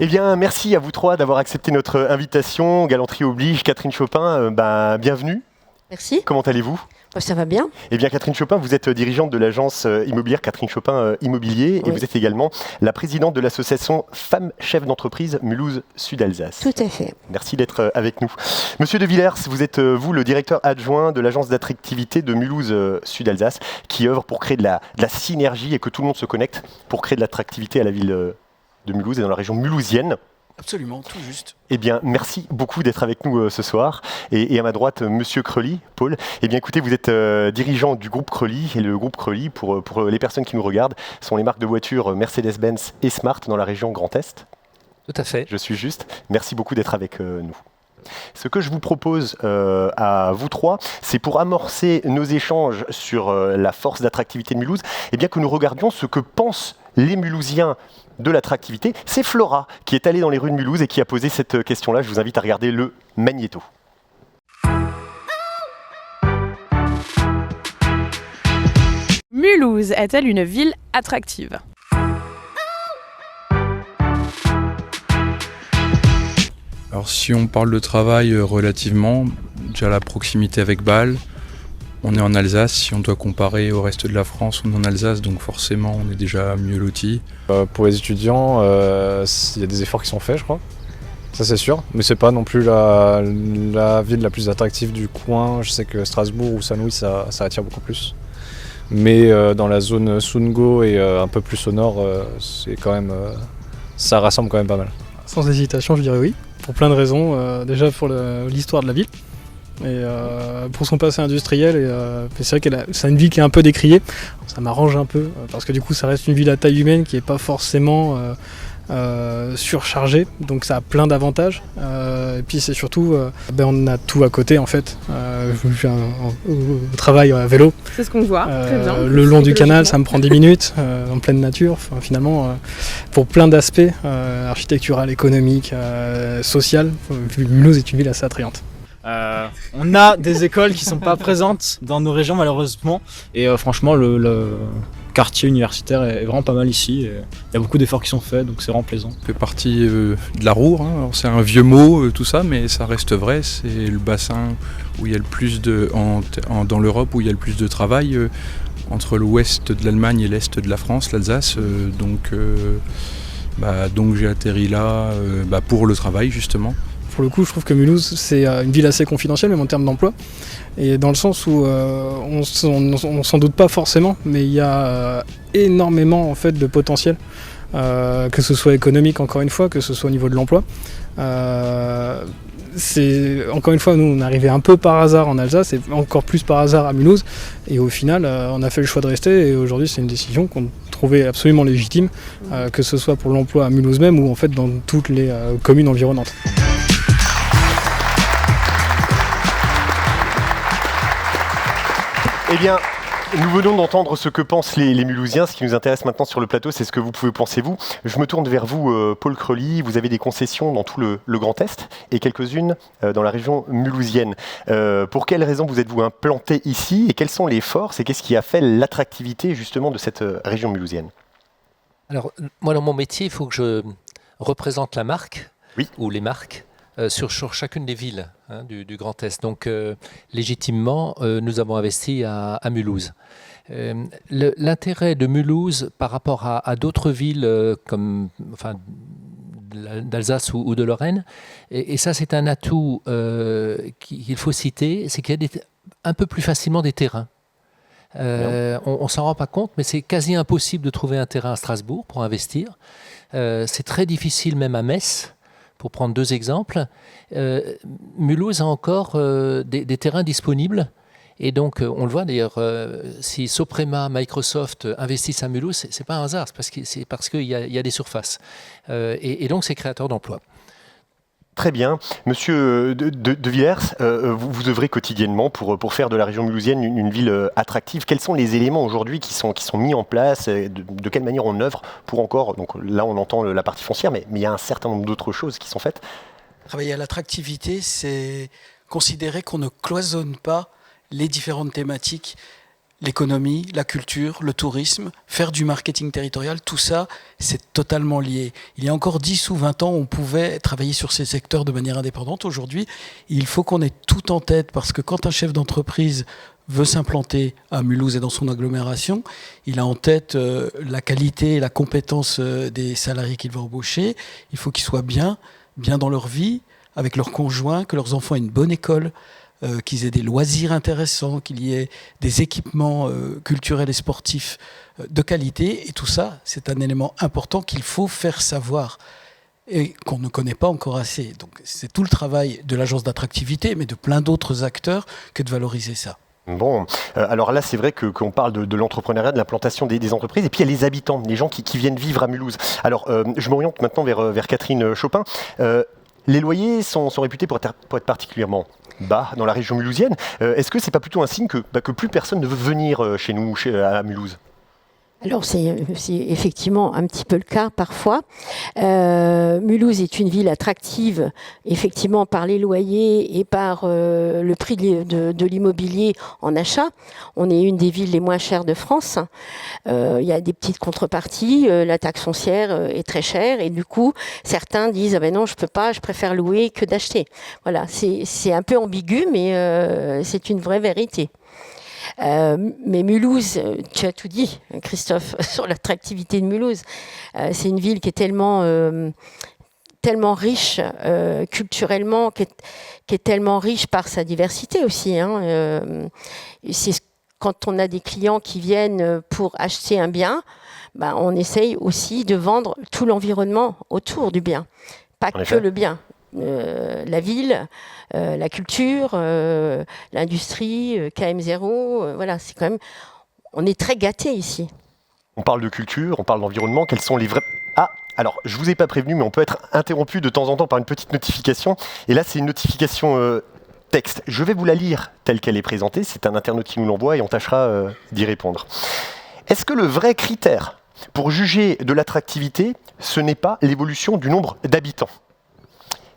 Eh bien, merci à vous trois d'avoir accepté notre invitation. Galanterie oblige, Catherine Chopin, bienvenue. Merci. Comment allez-vous ? Ça va bien. Eh bien, Catherine Chopin, vous êtes dirigeante de l'agence immobilière Catherine Chopin Immobilier et vous êtes également la présidente de l'association Femmes Chefs d'entreprise Mulhouse Sud-Alsace. Tout à fait. Merci d'être avec nous. Monsieur De Villers, vous êtes, vous, le directeur adjoint de l'agence d'attractivité de Mulhouse Sud-Alsace qui œuvre pour créer de la synergie et que tout le monde se connecte pour créer de l'attractivité à la ville de Mulhouse et dans la région mulhousienne. Absolument, tout juste. Eh bien, merci beaucoup d'être avec nous ce soir. Et à ma droite, Monsieur Crely, Paul. Eh bien, écoutez, vous êtes dirigeant du groupe Crely. Et le groupe Crely, pour les personnes qui nous regardent, sont les marques de voitures Mercedes-Benz et Smart dans la région Grand Est. Tout à fait. Je suis juste. Merci beaucoup d'être avec nous. Ce que je vous propose à vous trois, c'est pour amorcer nos échanges sur la force d'attractivité de Mulhouse, eh bien que nous regardions ce que pensent les Mulhousiens de l'attractivité. C'est Flora qui est allée dans les rues de Mulhouse et qui a posé cette question-là. Je vous invite à regarder le magnéto. Mulhouse est-elle une ville attractive ? Alors si on parle de travail relativement, déjà la proximité avec Bâle, on est en Alsace, si on doit comparer au reste de la France, on est en Alsace, donc forcément on est déjà mieux loti. Pour les étudiants, il y a des efforts qui sont faits, je crois, ça c'est sûr, mais c'est pas non plus la ville la plus attractive du coin. Je sais que Strasbourg ou Saint-Louis ça attire beaucoup plus. Mais dans la zone Sungo et un peu plus au nord, c'est quand même, ça rassemble quand même pas mal. Sans hésitation, je dirais oui, pour plein de raisons. Déjà pour l'histoire de la ville, et pour son passé industriel. Et c'est vrai que c'est une ville qui est un peu décriée. Ça m'arrange un peu, parce que du coup ça reste une ville à taille humaine qui n'est pas forcément surchargée, donc ça a plein d'avantages. Et puis c'est surtout, on a tout à côté en fait. Je fais au travail à vélo. C'est ce qu'on voit, très bien. Le long du canal, ça me prend 10 minutes, en pleine nature. Enfin, finalement, pour plein d'aspects, architectural, économique, social, Mulhouse est une ville assez attrayante. On a des écoles qui sont pas présentes dans nos régions malheureusement, et franchement le quartier universitaire est vraiment pas mal ici. Il y a beaucoup d'efforts qui sont faits, donc c'est vraiment plaisant. Ça fait partie de la Ruhr, hein. Alors, c'est un vieux mot tout ça, mais ça reste vrai. C'est le bassin où il y a le plus dans l'Europe où il y a le plus de travail entre l'ouest de l'Allemagne et l'est de la France, l'Alsace. Donc j'ai atterri là pour le travail justement. Pour le coup, je trouve que Mulhouse, c'est une ville assez confidentielle, même en termes d'emploi. Et dans le sens où on s'en doute pas forcément, mais il y a énormément en fait, de potentiel, que ce soit économique, encore une fois, que ce soit au niveau de l'emploi. Encore une fois, nous, on est arrivé un peu par hasard en Alsace, et encore plus par hasard à Mulhouse. Et au final, on a fait le choix de rester, et aujourd'hui, c'est une décision qu'on trouvait absolument légitime, que ce soit pour l'emploi à Mulhouse même, ou en fait dans toutes les communes environnantes. Eh bien, nous venons d'entendre ce que pensent les Mulhousiens. Ce qui nous intéresse maintenant sur le plateau, c'est ce que vous pouvez penser vous. Je me tourne vers vous, Paul Crely. Vous avez des concessions dans tout le Grand Est et quelques-unes dans la région mulhousienne. Pour quelles raisons vous êtes-vous implanté ici et quelles sont les forces et qu'est-ce qui a fait l'attractivité justement de cette région mulhousienne ? Alors, moi, dans mon métier, il faut que je représente la marque ou les marques sur chacune des villes du Grand Est. Donc, légitimement, nous avons investi à Mulhouse. L'intérêt de Mulhouse par rapport à d'autres villes d'Alsace ou de Lorraine, et ça, c'est un atout qu'il faut citer, c'est qu'il y a un peu plus facilement des terrains. On ne s'en rend pas compte, mais c'est quasi impossible de trouver un terrain à Strasbourg pour investir. C'est très difficile même à Metz, pour prendre deux exemples. Mulhouse a encore des terrains disponibles. Et donc, on le voit d'ailleurs, si Soprema, Microsoft investissent à Mulhouse, c'est pas un hasard, c'est parce qu'il y a des surfaces. Et donc, c'est créateur d'emplois. Très bien. Monsieur De Villers, vous œuvrez quotidiennement pour faire de la région mulhousienne une ville attractive. Quels sont les éléments aujourd'hui qui sont mis en place ? De quelle manière on œuvre pour encore, donc là on entend la partie foncière, mais il y a un certain nombre d'autres choses qui sont faites. Travailler à l'attractivité, c'est considérer qu'on ne cloisonne pas les différentes thématiques. l'économie, la culture, le tourisme, faire du marketing territorial, tout ça, c'est totalement lié. Il y a encore 10 ou 20 ans, on pouvait travailler sur ces secteurs de manière indépendante. Aujourd'hui, il faut qu'on ait tout en tête, parce que quand un chef d'entreprise veut s'implanter à Mulhouse et dans son agglomération, il a en tête la qualité et la compétence des salariés qu'il va embaucher. Il faut qu'ils soient bien dans leur vie, avec leurs conjoints, que leurs enfants aient une bonne école, qu'ils aient des loisirs intéressants, qu'il y ait des équipements culturels et sportifs de qualité. Et tout ça, c'est un élément important qu'il faut faire savoir et qu'on ne connaît pas encore assez. Donc c'est tout le travail de l'agence d'attractivité, mais de plein d'autres acteurs, que de valoriser ça. Bon, alors là, c'est vrai qu'on parle de l'entrepreneuriat, de l'implantation des entreprises, et puis il y a les habitants, les gens qui viennent vivre à Mulhouse. Alors, je m'oriente maintenant vers Catherine Chopin. Les loyers sont réputés pour être particulièrement bas dans la région mulhousienne. Est-ce que c'est pas plutôt un signe que plus personne ne veut venir chez nous, à Mulhouse ? Alors c'est effectivement un petit peu le cas parfois. Mulhouse est une ville attractive effectivement par les loyers et par le prix de l'immobilier en achat. On est une des villes les moins chères de France. Il y a des petites contreparties. La taxe foncière est très chère et du coup certains disent ah ben non je peux pas, je préfère louer que d'acheter. Voilà, c'est un peu ambigu mais c'est une vraie vérité. Mais Mulhouse, tu as tout dit, Christophe, sur l'attractivité de Mulhouse. C'est une ville qui est tellement riche culturellement, qui est tellement riche par sa diversité aussi. Quand on a des clients qui viennent pour acheter un bien, on essaye aussi de vendre tout l'environnement autour du bien, pas que le bien. La ville, la culture, l'industrie, KM0, voilà, c'est quand même, on est très gâtés ici. On parle de culture, on parle d'environnement, quels sont les vrais... Ah, alors, je vous ai pas prévenu, mais on peut être interrompu de temps en temps par une petite notification, et là, c'est une notification texte. Je vais vous la lire telle qu'elle est présentée, c'est un internaute qui nous l'envoie, et on tâchera d'y répondre. Est-ce que le vrai critère pour juger de l'attractivité, ce n'est pas l'évolution du nombre d'habitants ?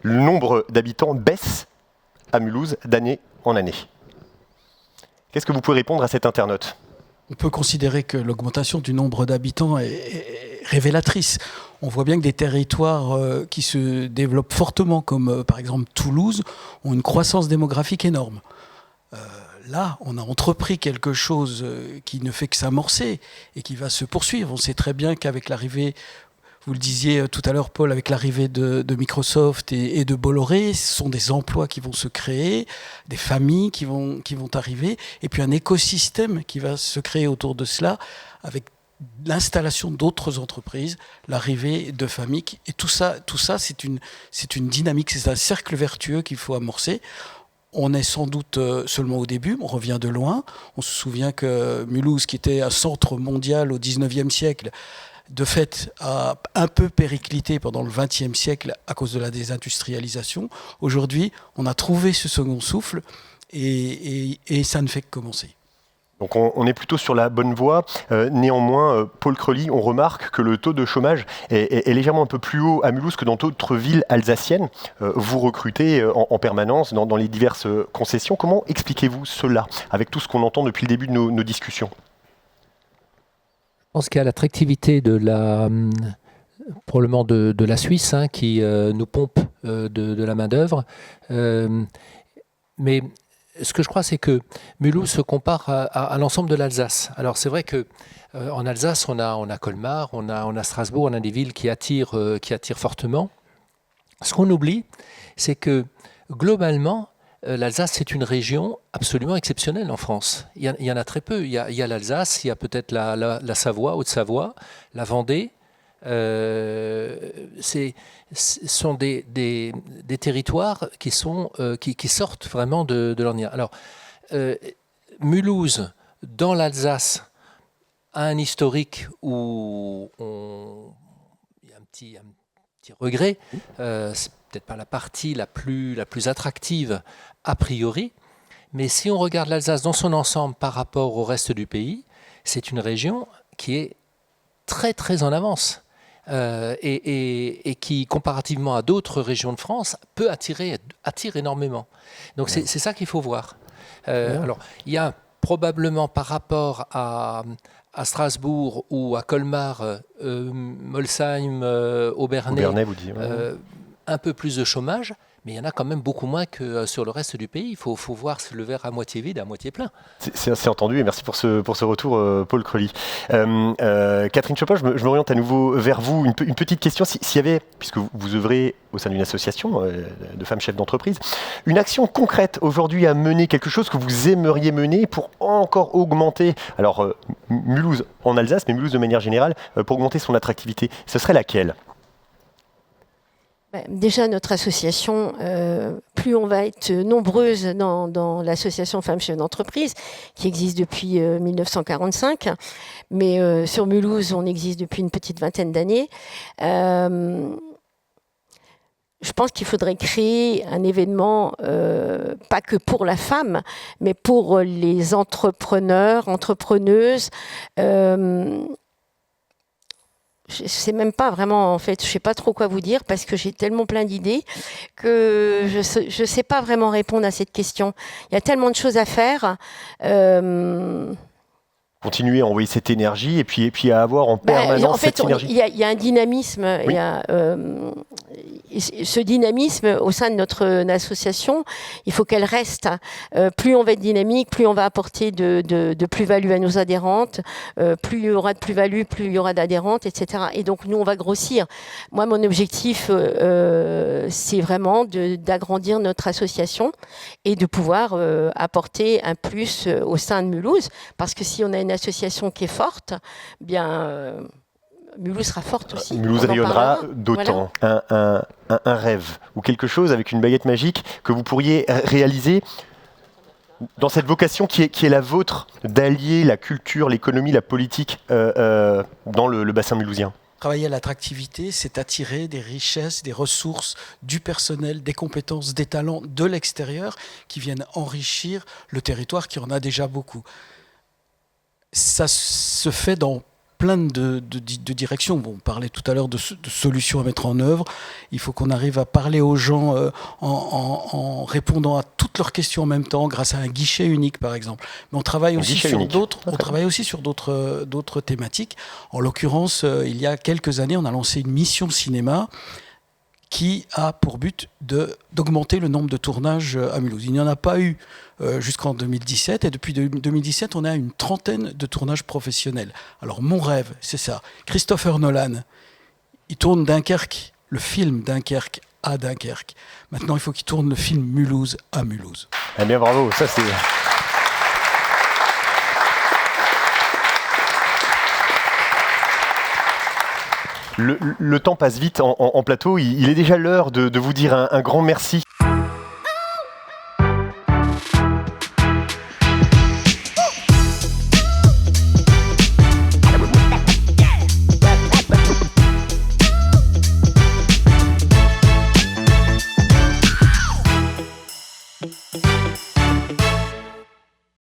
Le nombre d'habitants baisse à Mulhouse d'année en année. Qu'est-ce que vous pouvez répondre à cet internaute ? On peut considérer que l'augmentation du nombre d'habitants est révélatrice. On voit bien que des territoires qui se développent fortement, comme par exemple Toulouse, ont une croissance démographique énorme. Là, on a entrepris quelque chose qui ne fait que s'amorcer et qui va se poursuivre. On sait très bien qu'avec l'arrivée... Vous le disiez tout à l'heure, Paul, avec l'arrivée de Microsoft et de Bolloré, ce sont des emplois qui vont se créer, des familles qui vont arriver, et puis un écosystème qui va se créer autour de cela, avec l'installation d'autres entreprises, l'arrivée de familles. Et tout ça c'est une dynamique, c'est un cercle vertueux qu'il faut amorcer. On est sans doute seulement au début, on revient de loin. On se souvient que Mulhouse, qui était un centre mondial au XIXe siècle, de fait, a un peu périclité pendant le XXe siècle à cause de la désindustrialisation. Aujourd'hui, on a trouvé ce second souffle et ça ne fait que commencer. Donc on est plutôt sur la bonne voie. Néanmoins, Paul Crely, on remarque que le taux de chômage est légèrement un peu plus haut à Mulhouse que dans d'autres villes alsaciennes. Vous recrutez en permanence dans les diverses concessions. Comment expliquez-vous cela, avec tout ce qu'on entend depuis le début de nos discussions ? Je pense qu'il y a l'attractivité probablement de la Suisse qui nous pompe de la main-d'œuvre. Mais ce que je crois, c'est que Mulhouse se compare à l'ensemble de l'Alsace. Alors c'est vrai qu'en Alsace, on a Colmar, on a Strasbourg, on a des villes qui attirent fortement. Ce qu'on oublie, c'est que globalement, l'Alsace, c'est une région absolument exceptionnelle en France. Il y en a très peu. Il y a l'Alsace, il y a peut-être la Savoie, Haute-Savoie, la Vendée. Ce sont des territoires qui sortent vraiment de l'ordinaire. Alors, Mulhouse, dans l'Alsace, a un historique où il y a un petit regret. C'est peut-être pas la partie la plus attractive a priori, mais si on regarde l'Alsace dans son ensemble par rapport au reste du pays, c'est une région qui est très très en avance et qui, comparativement à d'autres régions de France, attire énormément. Donc c'est ça qu'il faut voir. Alors il y a probablement par rapport à Strasbourg ou à Colmar, Molsheim, Obernai, vous dites, un peu plus de chômage, mais il y en a quand même beaucoup moins que sur le reste du pays. Il faut voir le verre à moitié vide, à moitié plein. C'est entendu, et merci pour ce retour, Paul Crely. Catherine Chopin, je m'oriente à nouveau vers vous. Une petite question, s'il y avait, puisque vous œuvrez au sein d'une association de femmes chefs d'entreprise, une action concrète aujourd'hui à mener, quelque chose que vous aimeriez mener pour encore augmenter, alors Mulhouse en Alsace, mais Mulhouse de manière générale, pour augmenter son attractivité, ce serait laquelle ? Déjà, notre association, plus on va être nombreuses dans l'association Femmes Chefs d'entreprise, qui existe depuis 1945, mais sur Mulhouse, on existe depuis une petite vingtaine d'années. Je pense qu'il faudrait créer un événement, pas que pour la femme, mais pour les entrepreneurs, entrepreneuses. Je ne sais même pas vraiment, en fait, je ne sais pas trop quoi vous dire parce que j'ai tellement plein d'idées que je ne sais pas vraiment répondre à cette question. Il y a tellement de choses à faire. Continuer à envoyer cette énergie et puis à avoir en permanence en fait, cette énergie. Il y a un dynamisme, oui. Ce dynamisme au sein de notre association, il faut qu'elle reste. Plus on va être dynamique, plus on va apporter de plus-value à nos adhérentes, plus il y aura de plus-value, plus il y aura d'adhérentes, etc. Et donc nous, on va grossir. Moi, mon objectif, c'est vraiment d'agrandir notre association et de pouvoir apporter un plus au sein de Mulhouse, parce que si on a une association qui est forte, bien Mulhouse sera forte aussi. Mulhouse rayonnera d'autant. Voilà. Un rêve ou quelque chose avec une baguette magique que vous pourriez réaliser dans cette vocation qui est la vôtre d'allier la culture, l'économie, la politique dans le bassin mulhousien. Travailler à l'attractivité, c'est attirer des richesses, des ressources, du personnel, des compétences, des talents de l'extérieur qui viennent enrichir le territoire qui en a déjà beaucoup. Ça se fait dans plein de directions. Bon, on parlait tout à l'heure de solutions à mettre en œuvre. Il faut qu'on arrive à parler aux gens en répondant à toutes leurs questions en même temps, grâce à un guichet unique, par exemple. Mais on travaille aussi sur d'autres. On travaille aussi sur d'autres thématiques. En l'occurrence, il y a quelques années, on a lancé une mission cinéma qui a pour but d'augmenter le nombre de tournages à Mulhouse. Il n'y en a pas eu jusqu'en 2017, et depuis 2017, on a une trentaine de tournages professionnels. Alors mon rêve, c'est ça. Christopher Nolan, il tourne Dunkerque, le film Dunkerque à Dunkerque. Maintenant, il faut qu'il tourne le film Mulhouse à Mulhouse. Eh bien, bravo, ça c'est... Le temps passe vite en plateau. Il est déjà l'heure de vous dire un grand merci.